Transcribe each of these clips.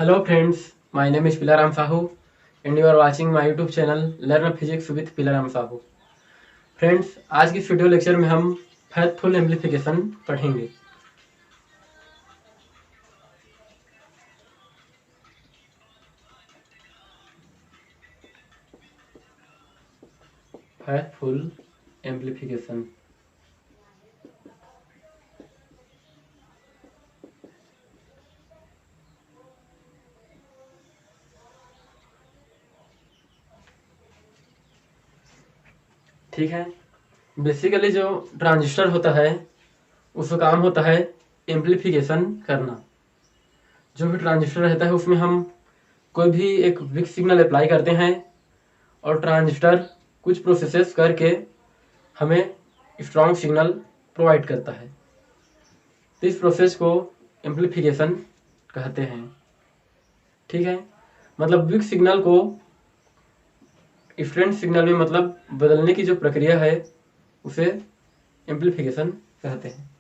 Hello friends, my name is Pilaram Sahu and you are watching my YouTube channel Learn Physics with Pilaram Sahu. Friends, आज की इस video lecture में हम faithful amplification पढ़ेंगे। Faithful amplification ठीक है। Basically जो ट्रांजिस्टर होता है उसका काम होता है एम्प्लीफिकेशन करना। जो भी ट्रांजिस्टर रहता है उसमें हम कोई भी एक वीक सिग्नल अप्लाई करते हैं और ट्रांजिस्टर कुछ प्रोसेसेस करके हमें स्ट्रॉन्ग सिग्नल प्रोवाइड करता है। तो इस प्रोसेस को एम्प्लीफिकेशन कहते हैं। ठीक है, मतलब वीक सिग्नल को स्ट्रेंथ सिग्नल में मतलब बदलने की जो प्रक्रिया है उसे एम्प्लीफिकेशन कहते हैं।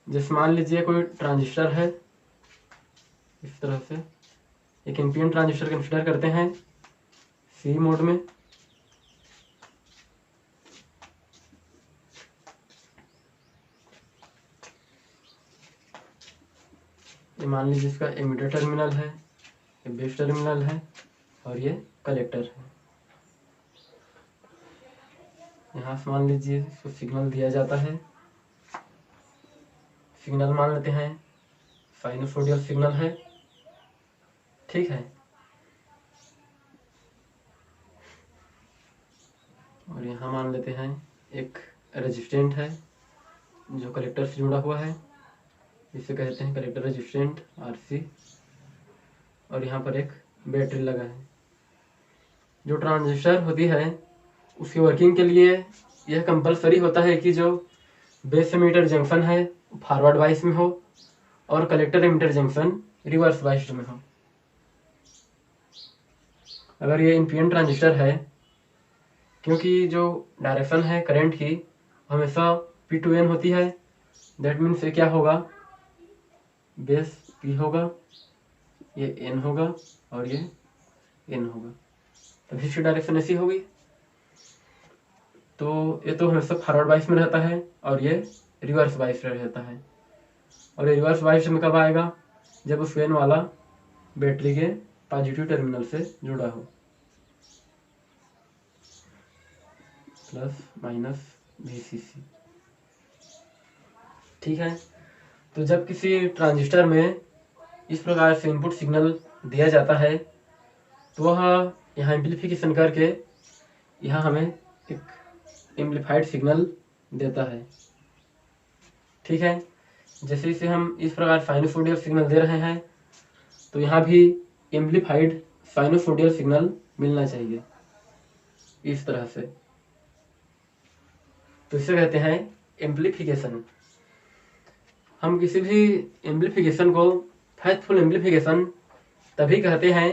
जैसे मान लीजिए कोई ट्रांजिस्टर है, इस तरह से एक एनपीएन ट्रांजिस्टर कंसिडर करते हैं सी मोड में। ये मान लीजिए इसका एमिटर टर्मिनल है, ये बेस टर्मिनल है और ये कलेक्टर है। यहाँ से मान लीजिए इसको सिग्नल दिया जाता है। सिग्नल मान लेते हैं साइनसोइडल सिग्नल है। ठीक है, और यहाँ मान लेते हैं एक रेजिस्टेंट है जो कलेक्टर से जुड़ा हुआ है, इसे कहते हैं कलेक्टर रेजिस्टेंट आरसी। और यहाँ पर एक बैटरी लगा है। जो ट्रांजिस्टर होती है उसकी वर्किंग के लिए यह कंपलसरी होता है कि जो बेस एमिटर जंक्शन है फॉरवर्ड बाइस में हो और collector emitter junction reverse bias में हो। अगर ये इनपीएन ट्रांजिस्टर है, क्योंकि जो डायरेक्शन है करंट की हमेशा P2N होती है, दैट मीन्स ये क्या होगा, बेस P होगा, ये N होगा और ये N होगा, तभी इसकी डायरेक्शन ऐसी होगी। तो ये तो हमेशा फॉरवर्ड बाइस में रहता है और ये रिवर्स बाइस में रहता है। और ये रिवर्स बाइस में कब आएगा, जब उस N वाला बैटरी के पॉजिटिव टर्मिनल से जुड़ा हो, प्लस माइनस VCC। ठीक है, तो जब किसी ट्रांजिस्टर में इस प्रकार से इनपुट सिग्नल दिया जाता है तो वह यहाँ एम्प्लीफिकेशन करके यहाँ हमें एक एम्प्लीफाइड सिग्नल देता है। ठीक है, जैसे इसे हम इस प्रकार साइनसोइडल सिग्नल दे रहे हैं तो यहाँ भी एम्प्लीफाइड साइनसोइडल सिग्नल मिलना चाहिए इस तरह से। तो इसे कहते हैं एम्प्लीफिकेशन। हम किसी भी एम्प्लीफिकेशन को फैथफुल एम्प्लीफिकेशन तभी कहते हैं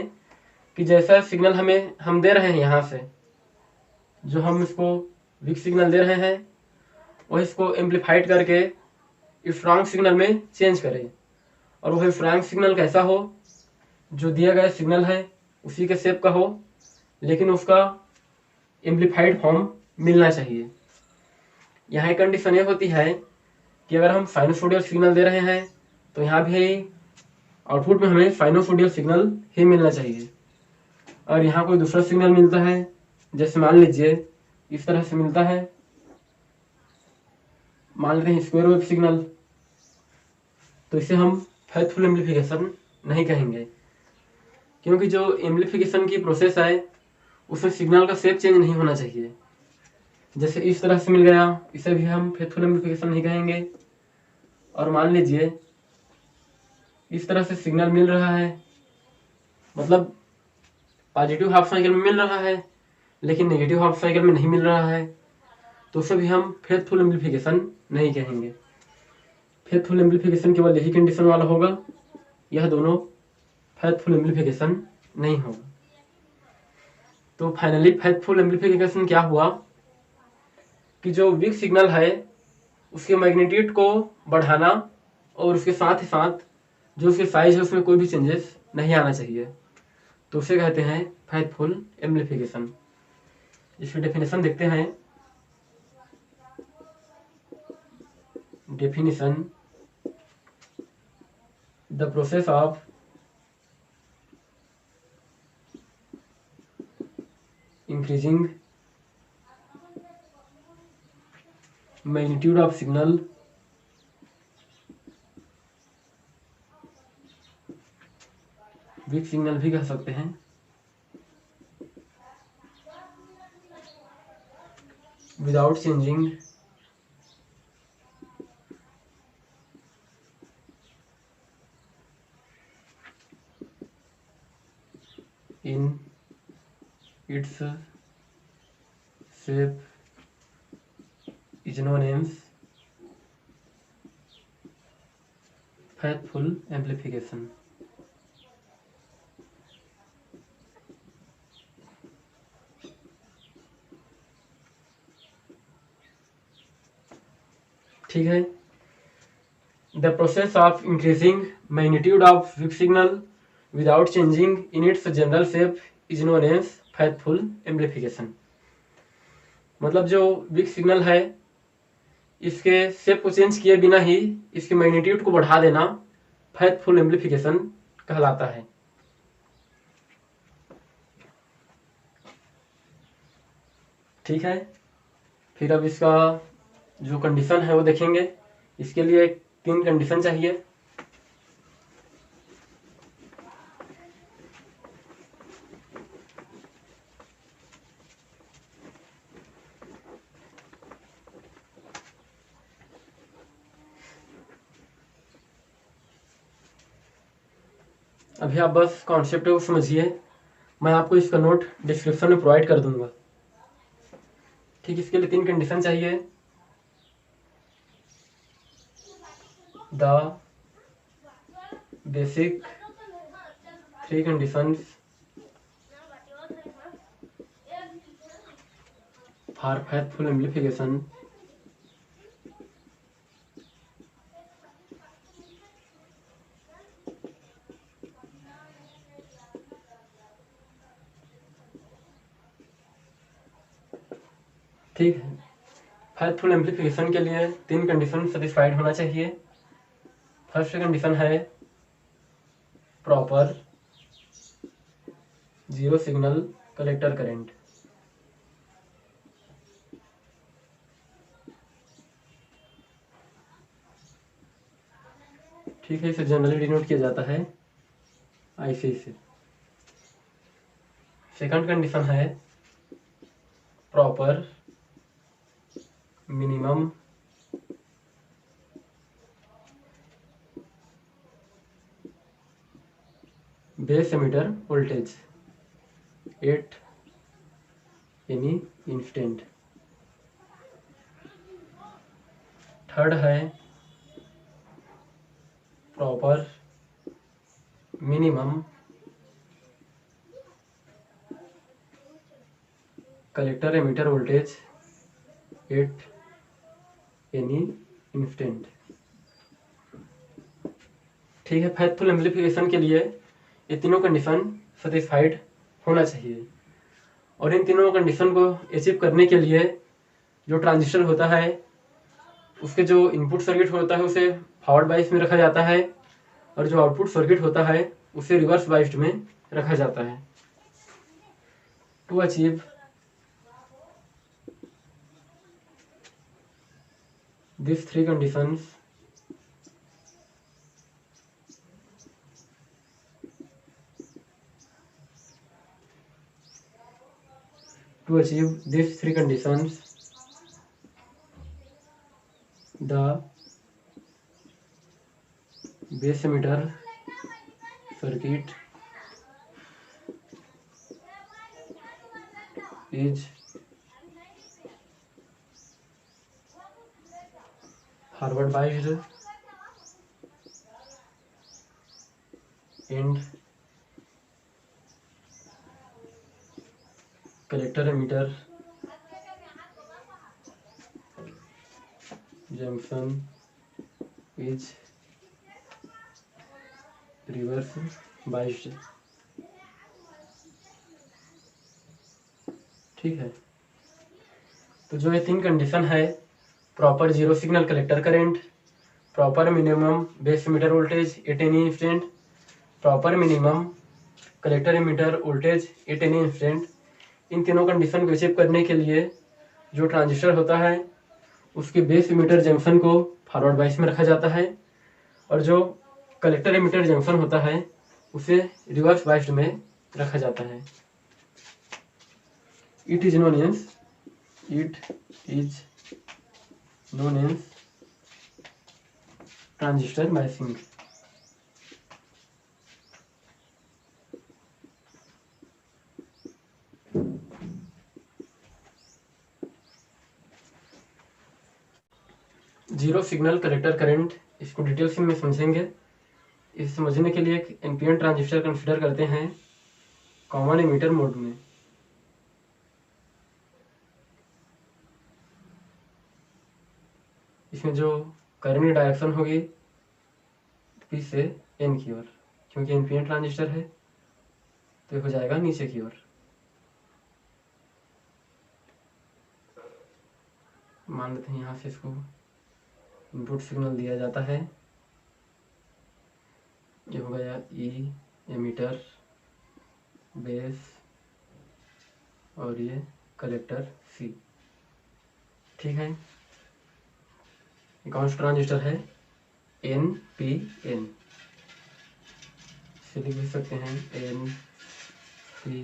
कि जैसा सिग्नल हम दे रहे हैं, यहाँ से जो हम इसको वीक सिग्नल दे रहे हैं वह इसको एम्प्लीफाइड करके स्ट्रॉन्ग सिग्नल में चेंज करें। और वह स्ट्रॉन्ग सिग्नल कैसा हो, जो दिया गया सिग्नल है उसी के शेप का हो, लेकिन उसका एम्प्लीफाइड फॉर्म मिलना चाहिए। यहाँ एक कंडीशन ये होती है कि अगर हम साइनसोइडल सिग्नल दे रहे हैं तो यहाँ भी आउटपुट में हमें साइनसोइडल सिग्नल ही मिलना चाहिए। और यहाँ कोई दूसरा सिग्नल मिलता है, जैसे मान लीजिए इस तरह से मिलता है, मान लेते हैं स्क्वायर वेव सिग्नल, तो इसे हम फैथफुल एम्प्लीफिकेशन नहीं कहेंगे, क्योंकि जो एम्प्लीफिकेशन की प्रोसेस है उसमें सिग्नल का शेप चेंज नहीं होना चाहिए। जैसे इस तरह से मिल गया, इसे भी हम फैथफुल एम्प्लीफिकेशन नहीं कहेंगे। और मान लीजिए इस तरह से सिग्नल मिल रहा है, मतलब पॉजिटिव हाफ साइकिल में मिल रहा है लेकिन नेगेटिव हाफ साइकिल में नहीं मिल रहा है, तो उसे भी हम फैथफुल एम्प्लीफिकेशन नहीं कहेंगे। फैथफुल एम्प्लीफिकेशन केवल यही कंडीशन वाला होगा, यह दोनों फैथफुल एम्प्लीफिकेशन नहीं होगा। तो फाइनली फैथफुल एम्प्लीफिकेशन क्या हुआ कि जो वीक सिग्नल है उसके मैग्नीट्यूड को बढ़ाना और उसके साथ ही साथ जो उसकी साइज है उसमें कोई भी चेंजेस नहीं आना चाहिए, तो उसे कहते हैं फेथफुल एम्प्लीफिकेशन। इसकी डेफिनेशन देखते हैं। Definition: the process of increasing magnitude of signal weak signal भी कह सकते हैं, without changing in its shape is known as faithful amplification। ठीक है। The process of increasing magnitude of weak signal without changing in its general shape is known as faithful amplification. मतलब जो weak signal है इसके shape को change किए बिना ही इसके मैग्नीट्यूड को बढ़ा देना फेथफुल एम्प्लीफिकेशन कहलाता है। ठीक है। फिर अब इसका जो कंडीशन है वो देखेंगे। इसके लिए 3 कंडीशन चाहिए। अभी आप बस कॉन्सेप्ट को समझिए, मैं आपको इसका नोट डिस्क्रिप्शन में प्रोवाइड कर दूंगा। ठीक, इसके लिए 3 कंडीशन चाहिए। The basic 3 conditions for faithful amplification. ठीक है। फेथफुल एम्प्लीफिकेशन के लिए 3 कंडीशन सेटिस्फाइड होना चाहिए। फर्स्ट कंडीशन है proper zero signal collector current. ठीक है, इसे जनरली डिनोट किया जाता है आईसी से। सेकंड कंडीशन है proper minimum base emitter voltage at any instant. Third है proper minimum collector emitter voltage at any instant. ठीक है, फेथफुल एम्प्लीफिकेशन के लिए ये तीनों कंडीशन सेटिस्फाइड होना चाहिए। और इन तीनों कंडीशन को अचीव करने के लिए जो ट्रांजिस्टर होता है उसके जो इनपुट सर्किट होता है उसे फॉरवर्ड बाइस में रखा जाता है और जो आउटपुट सर्किट होता है उसे रिवर्स बाइस्ड में रखा जाता है। To achieve these 3 conditions, to achieve these 3 conditions, the base emitter circuit is forward biased and collector emitter junction is reverse biased. ठीक है, तो जो ये 3 कंडीशन है, proper zero signal collector current, proper minimum base emitter voltage at any instant, proper minimum collector emitter voltage at any instant, इन तीनों condition को achieve करने के लिए जो ट्रांजिस्टर होता है उसके बेस एमिटर जंक्शन को फॉरवर्ड बाइस में रखा जाता है और जो कलेक्टर एमिटर जंक्शन होता है उसे रिवर्स बाइस्ड में रखा जाता है। It is known as transistor biasing. Zero signal collector current, इसको डिटेल्स में समझेंगे। इसे समझने के लिए एक एनपीएन ट्रांजिस्टर कंसीडर करते हैं कॉमन एमिटर मोड में। इसमें जो करंट की डायरेक्शन होगी पी से एन की ओर, क्योंकि एनपीएन ट्रांजिस्टर है तो ये हो जाएगा नीचे की ओर। मान लेते हैं यहाँ से इसको इनपुट सिग्नल दिया जाता है, ये हो गया ई एमिटर बेस और ये कलेक्टर सी। ठीक है, कौन सा ट्रांजिस्टर है, एन पी एन से लिख भी सकते हैं एन पी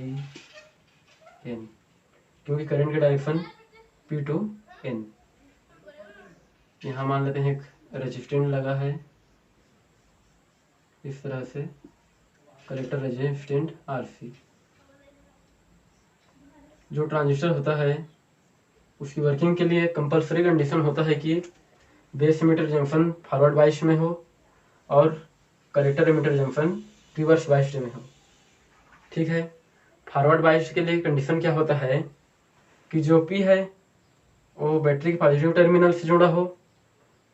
एन, क्योंकि करंट की डायरेक्शन पी टू एन। यहाँ मान लेते हैं एक रेजिस्टेंस लगा है इस तरह से, कलेक्टर रेजिस्टेंस आरसी। जो ट्रांजिस्टर होता है उसकी वर्किंग के लिए कंपलसरी कंडीशन होता है कि बेस एमिटर जंक्शन फॉरवर्ड बाइस में हो और collector emitter junction reverse bias में हो। ठीक है, फॉरवर्ड बाइस के लिए कंडीशन क्या होता है कि जो पी है वो बैटरी के पॉजिटिव टर्मिनल से जुड़ा हो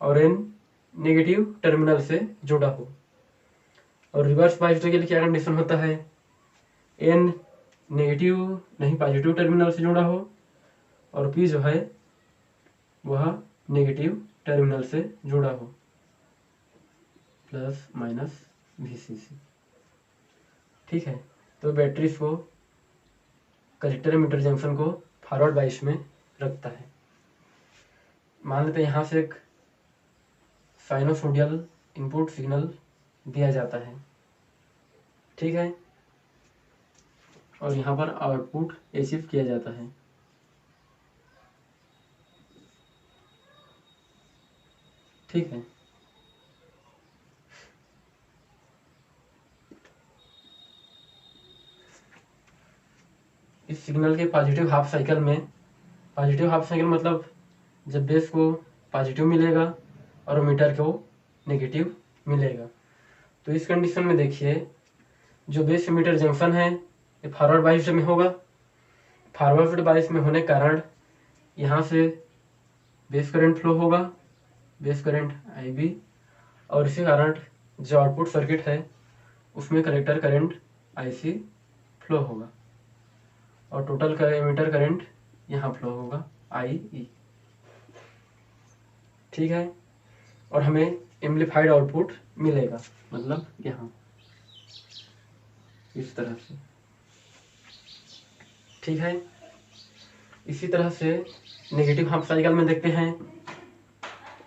और एन नेगेटिव टर्मिनल से जुड़ा हो। और रिवर्स बाइस के लिए क्या कंडीशन होता है, एन नेगेटिव नहीं पॉजिटिव टर्मिनल से जुड़ा हो और पी जो है वह नेगेटिव टर्मिनल से जुड़ा हो, प्लस माइनस VCC। ठीक है, तो बैटरी को कलेक्टर एमिटर जंक्शन को फॉरवर्ड बाइस में रखता है। मान लेते हैं यहाँ से एक साइनोसोडियल इनपुट सिग्नल दिया जाता है। ठीक है, और यहाँ पर आउटपुट अचीव किया जाता है। ठीक है, इस सिग्नल के पॉजिटिव हाफ साइकिल मतलब जब बेस को पॉजिटिव मिलेगा और एमिटर को नेगेटिव मिलेगा। तो इस कंडीशन में देखिए जो बेस एमिटर जंक्शन है ये फॉरवर्ड बाइस में होगा। फॉरवर्ड बाइस में होने के कारण यहाँ से बेस करंट फ्लो होगा, बेस करंट IB, और इसी कारण जो आउटपुट सर्किट है उसमें कलेक्टर करंट IC फ्लो होगा और टोटल एमिटर करंट यहाँ फ्लो होगा IE। ठीक है, और हमें एम्प्लीफाइड आउटपुट मिलेगा, मतलब यहाँ इस तरह से। ठीक है, इसी तरह से नेगेटिव हाफ साइकिल में देखते हैं।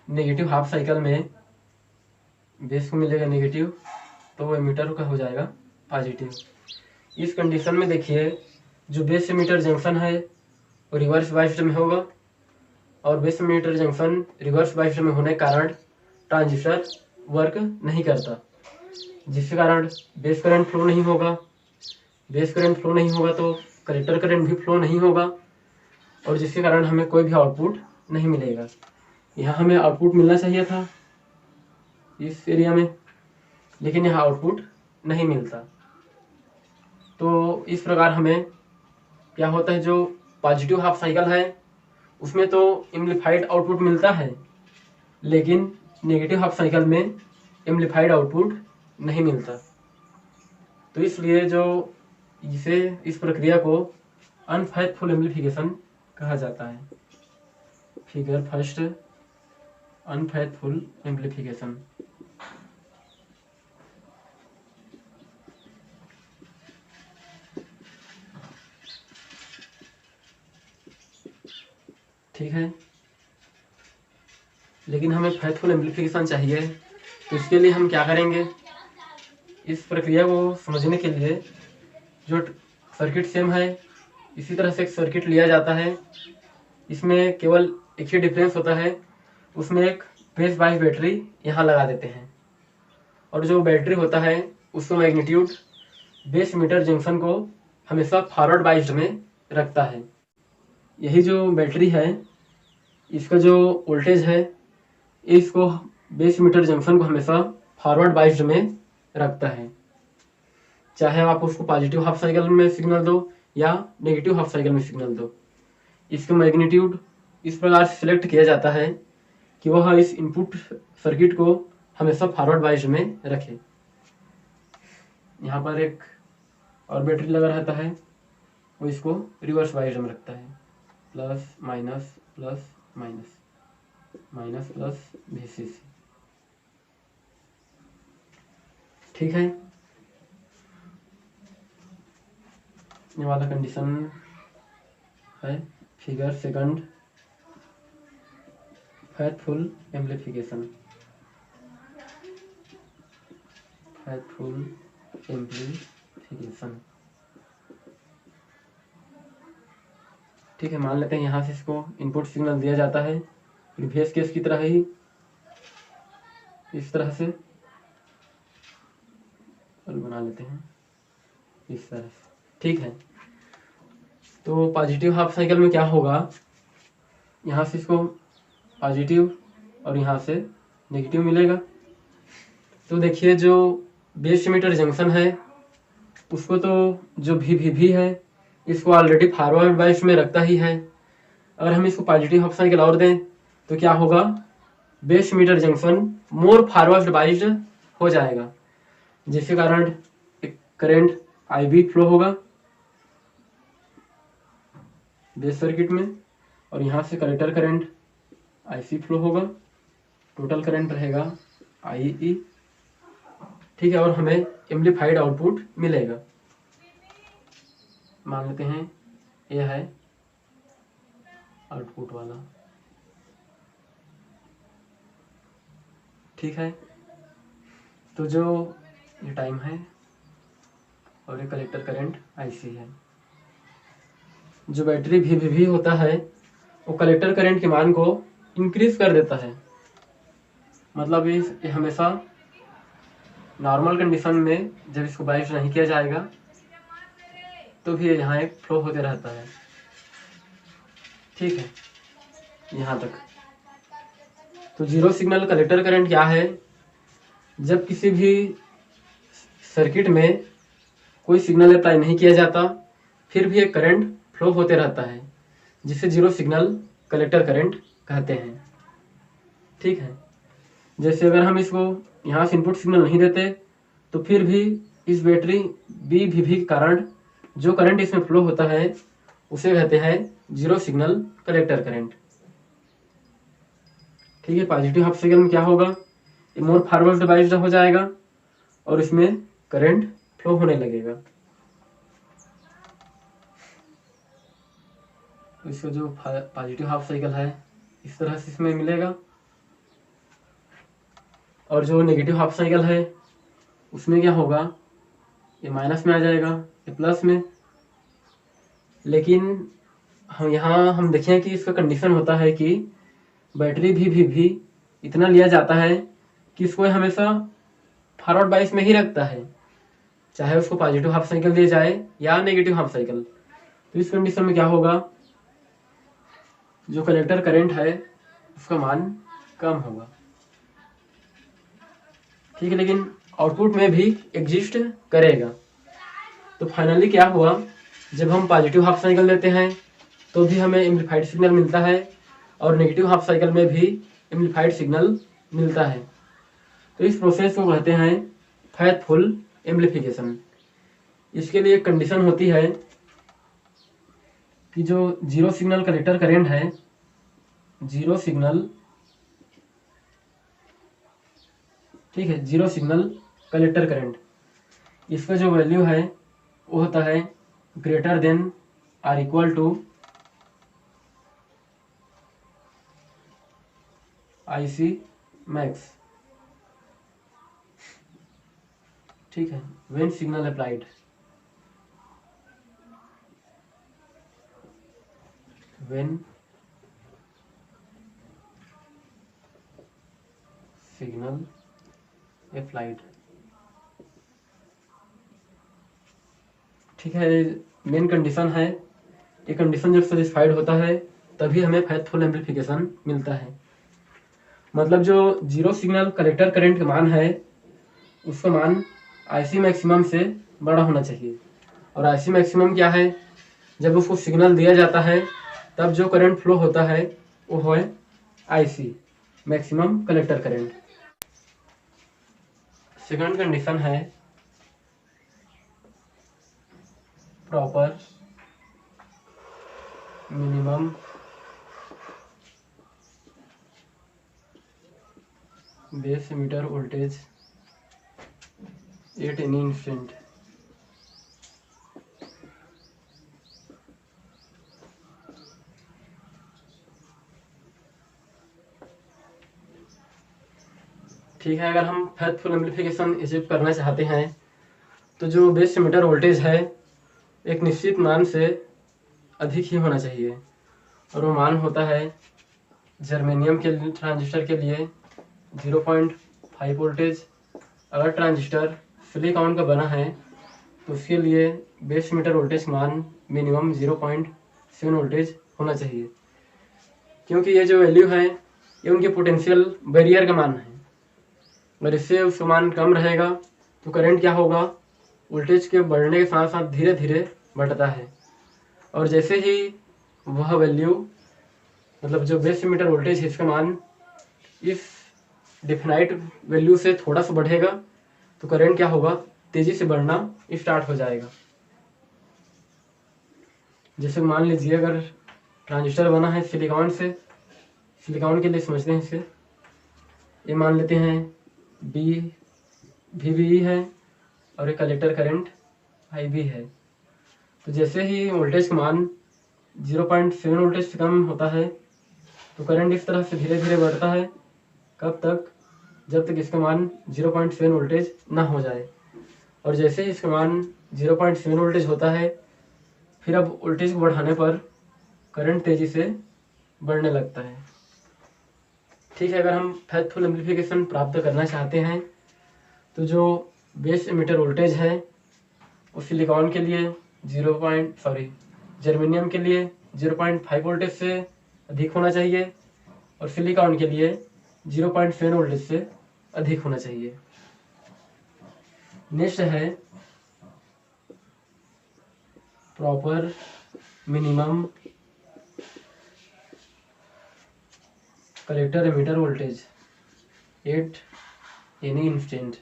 नेगेटिव हाफ साइकिल में बेस को मिलेगा नेगेटिव तो वो एमिटर का हो जाएगा पॉजिटिव। इस कंडीशन में देखिए जो बेस एमिटर जंक्शन है वो रिवर्स बाइस्ड में होगा और base emitter junction reverse biased में होने के कारण ट्रांजिस्टर वर्क नहीं करता, जिसके कारण बेस करंट फ्लो नहीं होगा। बेस करंट फ्लो नहीं होगा तो कलेक्टर करंट भी फ्लो नहीं होगा और जिसके कारण हमें कोई भी आउटपुट नहीं मिलेगा। यहाँ हमें आउटपुट मिलना चाहिए था इस एरिया में, लेकिन यहाँ आउटपुट नहीं मिलता। तो इस प्रकार हमें क्या होता है, जो पॉजिटिव हाफ साइकिल है उसमें तो एम्प्लीफाइड आउटपुट मिलता है, लेकिन नेगेटिव हाफ साइकिल में एम्प्लीफाइड आउटपुट नहीं मिलता। तो इसलिए जो इस प्रक्रिया को अनफेथफुल एम्प्लीफिकेशन कहा जाता है। Figure first, unfaithful amplification. ठीक है, लेकिन हमें फेथफुल एम्प्लीफिकेशन चाहिए, तो इसके लिए हम क्या करेंगे? इस प्रक्रिया को समझने के लिए जो सर्किट सेम है, इसी तरह से एक सर्किट लिया जाता है। इसमें केवल एक ही डिफरेंस होता है, उसमें एक बेस बाइस बैटरी यहाँ लगा देते हैं, और जो बैटरी होता है उसका मैग्नीट्यूड बेस मीटर जंक्शन को हमेशा फॉरवर्ड बाइस्ड में रखता है। यही जो बैटरी है, इसका जो वोल्टेज है, इसको बेस मीटर जंक्शन को हमेशा फॉरवर्ड बाइस्ड में रखता है, चाहे आप उसको पॉजिटिव हाफ साइकिल में सिग्नल दो या नेगेटिव हाफ साइकिल में सिग्नल दो। इसका मैग्नीट्यूड इस प्रकार से सिलेक्ट किया जाता है कि वह इस इनपुट सर्किट को हमेशा फॉरवर्ड बाइस्ड में रखे। यहाँ पर एक और बैटरी लगा रहता है, वो इसको रिवर्स बाइस्ड में रखता है, plus minus plus minus minus plus VCC। ठीक है, ये वाला कंडीशन है figure second, faithful amplification. Faithful amplification. ठीक है, मान लेते हैं यहाँ से इसको इनपुट सिग्नल दिया जाता है प्रीवियस केस की तरह ही, इस तरह से, और बना लेते हैं इस तरह से। ठीक है, तो पॉजिटिव हाफ साइकिल में क्या होगा? यहाँ से इसको पॉजिटिव और यहाँ से नेगेटिव मिलेगा। तो देखिए, जो बेस मीटर जंक्शन है उसको तो जो भी है इसको ऑलरेडी फॉरवर्ड बाइस में रखता ही है। अगर हम इसको पॉजिटिव हाफ साइकिल और दें तो क्या होगा? Base emitter junction more forward biased हो जाएगा, जिसके कारण एक करंट IB फ्लो होगा बेस सर्किट में, और यहाँ से कलेक्टर करंट IC फ्लो होगा। टोटल करंट रहेगा IE। ठीक है, और हमें एम्प्लीफाइड आउटपुट मिलेगा। मान लेते हैं ये है आउटपुट वाला। ठीक है, तो जो ये टाइम है और ये कलेक्टर करंट IC है। जो बैटरी भी होता है वो कलेक्टर करंट के मान को इंक्रीज कर देता है। मतलब ये हमेशा नॉर्मल कंडीशन में जब इसको बाइस नहीं किया जाएगा तो भी यहाँ एक फ्लो होते रहता है। ठीक है, यहाँ तक। तो जीरो सिग्नल कलेक्टर करंट क्या है? जब किसी भी सर्किट में कोई सिग्नल अप्लाई नहीं किया जाता फिर भी एक करंट फ्लो होते रहता है, जिसे जीरो सिग्नल कलेक्टर करंट कहते हैं। ठीक है, जैसे अगर हम इसको यहाँ से इनपुट सिग्नल नहीं देते तो फिर भी इस बैटरी भी के कारण जो करंट इसमें फ्लो होता है उसे कहते हैं जीरो सिग्नल कलेक्टर करंट। ठीक है, पॉजिटिव हाफ साइकिल में क्या होगा? ये मोर फॉरवर्ड बाइस्ड हो जाएगा और इसमें करंट फ्लो होने लगेगा। तो इसका जो पॉजिटिव हाफ साइकिल है इस तरह से इसमें मिलेगा, और जो नेगेटिव हाफ साइकिल है उसमें क्या होगा? ये माइनस में आ जाएगा, ये प्लस में। लेकिन हम देखें कि इसका कंडीशन होता है कि बैटरी भी इतना लिया जाता है कि इसको हमेशा फॉरवर्ड बाइस में ही रखता है, चाहे उसको पॉजिटिव हाफ साइकिल दिया जाए या नेगेटिव हाफ साइकिल। तो इस कंडीशन में क्या होगा? जो कलेक्टर करंट है उसका मान कम होगा। ठीक है, लेकिन आउटपुट में भी एग्जिस्ट करेगा। तो फाइनली क्या हुआ? जब हम पॉजिटिव हाफ साइकिल देते हैं तो भी हमें एम्प्लीफाइड सिग्नल मिलता है, और नेगेटिव हाफ साइकिल में भी एम्प्लीफाइड सिग्नल मिलता है। तो इस प्रोसेस को कहते हैं फेथफुल एम्प्लीफिकेशन। इसके लिए एक कंडीशन होती है कि जो जीरो सिग्नल कलेक्टर करंट है, जीरो सिग्नल, ठीक है, जीरो सिग्नल कलेक्टर करंट, इसका जो वैल्यू है वो होता है greater than or equal to IC max, ठीक है, when signal applied, when signal applied, ठीक है। मेन कंडीशन है, ये कंडीशन जब सेटिस्फाइड होता है तभी हमें फेथफुल एम्पलीफिकेशन मिलता है। मतलब जो जीरो सिग्नल कलेक्टर करंट का मान है उसका मान IC मैक्सिमम से बड़ा होना चाहिए। और IC मैक्सिमम क्या है, जब उसको सिग्नल दिया जाता है तब जो करंट फ्लो होता है वो है IC maximum collector current. Second condition है proper minimum base emitter voltage at any instant. ठीक है, अगर हम फेथफुल एम्पलीफिकेशन अचीव करना चाहते हैं तो जो बेस एमिटर वोल्टेज है एक निश्चित मान से अधिक ही होना चाहिए, और वो मान होता है जर्मेनियम के ट्रांजिस्टर के लिए 0.5 वोल्टेज। अगर ट्रांजिस्टर सिलिकॉन का बना है तो उसके लिए बेस एमिटर वोल्टेज मान मिनिमम 0.7 वोल्टेज होना चाहिए, क्योंकि ये जो वैल्यू है ये उनके पोटेंशियल बैरियर का मान है। अगर इससे उसका मान कम रहेगा तो करंट क्या होगा, वोल्टेज के बढ़ने के साथ साथ धीरे धीरे बढ़ता है, और जैसे ही वह वैल्यू, मतलब जो बेस एमिटर वोल्टेज है इसका मान इस डिफाइनाइट वैल्यू से थोड़ा सा बढ़ेगा तो करंट क्या होगा, तेजी से बढ़ना स्टार्ट हो जाएगा। जैसे मान लीजिए अगर ट्रांजिस्टर बना है सिलिकॉन से, सिलिकॉन के लिए समझते हैं इसे, ये मान लेते हैं VBE है और एक कलेक्टर करंट IB है। तो जैसे ही वोल्टेज का मान 0.7 वोल्टेज से कम होता है तो करंट इस तरह से धीरे धीरे बढ़ता है, कब तक, जब तक इसका मान 0.7 वोल्टेज ना हो जाए। और जैसे ही इसका मान 0.7 वोल्टेज होता है फिर अब वोल्टेज को बढ़ाने पर करंट तेजी से बढ़ने लगता है। ठीक है, अगर हम फेथफुल एम्पलीफिकेशन प्राप्त करना चाहते हैं तो जो बेस एमिटर वोल्टेज है वो सिलिकॉन के लिए जर्मेनियम के लिए 0.5 वोल्टेज से अधिक होना चाहिए, और सिलिकॉन के लिए 0.7 वोल्टेज से अधिक होना चाहिए। नेक्स्ट है proper minimum collector emitter voltage at any instant.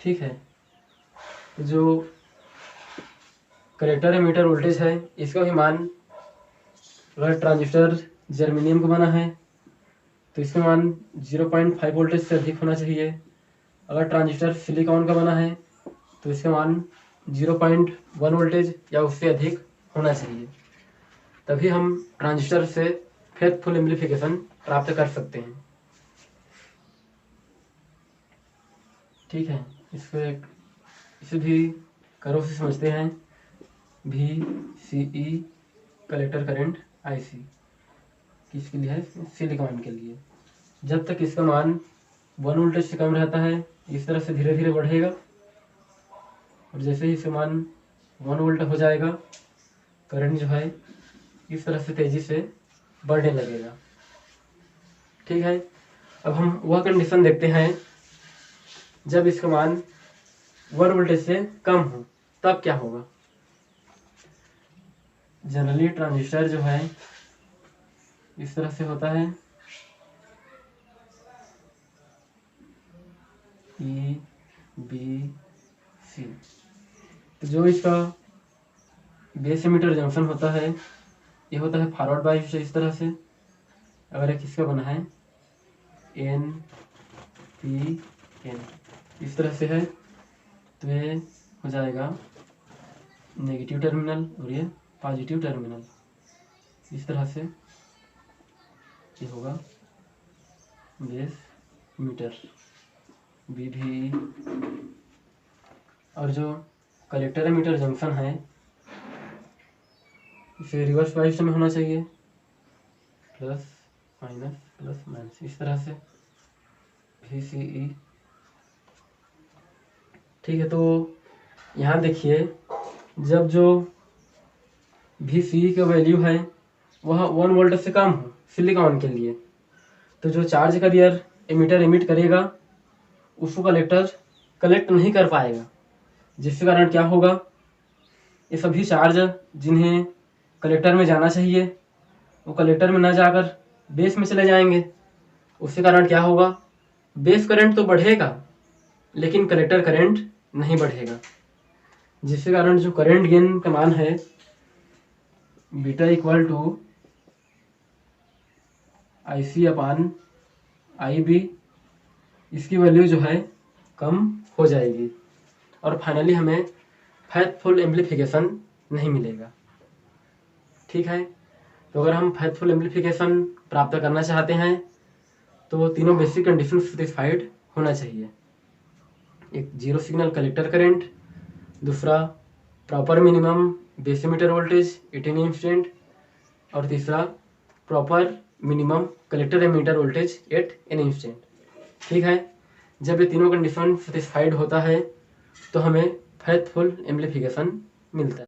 ठीक है, जो कलेक्टर एमिटर वोल्टेज है इसका भी मान, अगर ट्रांजिस्टर जर्मेनियम का बना है तो इसका मान 0.5 वोल्टेज से अधिक होना चाहिए। अगर ट्रांजिस्टर सिलिकॉन का बना है तो इसका मान 0.1 वोल्टेज या उससे अधिक होना चाहिए, तभी हम ट्रांजिस्टर से फेथफुल एम्पलीफिकेशन प्राप्त कर सकते हैं। ठीक है, इसे भी करो से समझते हैं। VCE कलेक्टर करंट IC किसके लिए है, सिलिकॉन के लिए। जब तक इसका मान 1 वोल्टेज से कम रहता है इस तरह से धीरे धीरे बढ़ेगा, और जैसे ही इसका मान 1 वोल्ट हो जाएगा करंट जो है इस तरह से तेजी से बढ़ने लगेगा। ठीक है, अब हम वह कंडीशन देखते हैं जब इसका मान 1 वोल्टेज से कम हो तब क्या होगा। जनरली ट्रांजिस्टर जो है इस तरह से होता है, E बी सी। तो जो इसका बेस एमिटर जंक्शन होता है ये होता है फॉरवर्ड बायस इस तरह से। अगर एक इसका बना है एन पी एन इस तरह से है तो ये हो जाएगा नेगेटिव टर्मिनल और ये पॉजिटिव टर्मिनल। इस तरह से ये होगा बेस मीटर बी भी। और जो कलेक्टर एमीटर जंक्शन है इसे रिवर्स बायस में होना चाहिए, प्लस माइनस इस तरह से VCE। ठीक है, तो यहाँ देखिए जब जो VCE का वैल्यू है वह 1 वोल्ट से कम हो सिलिकॉन के लिए, तो जो चार्ज कैरियर एमीटर एमिट करेगा उसको कलेक्टर कलेक्ट नहीं कर पाएगा, जिसके कारण क्या होगा, ये सभी चार्ज जिन्हें कलेक्टर में जाना चाहिए वो कलेक्टर में ना जाकर बेस में चले जाएंगे। उसके कारण क्या होगा, बेस करंट तो बढ़ेगा लेकिन कलेक्टर करंट नहीं बढ़ेगा, जिसके कारण जो करंट गेन का मान है बीटा इक्वल टू IC/IB, इसकी वैल्यू जो है कम हो जाएगी और फाइनली हमें फेथफुल एम्प्लीफिकेशन नहीं मिलेगा। ठीक है, तो अगर हम फेथफुल एम्प्लीफिकेशन प्राप्त करना चाहते हैं तो तीनों बेसिक कंडीशन सेटिस्फाइड होना चाहिए। एक जीरो सिग्नल कलेक्टर करंट, दूसरा proper minimum base emitter voltage 18 instant और तीसरा proper minimum collector emitter voltage 8 instant. ठीक है, जब ये तीनों कंडीशन सेटिस्फाइड होता है तो हमें फेथफुल एम्प्लीफिकेशन मिलता है।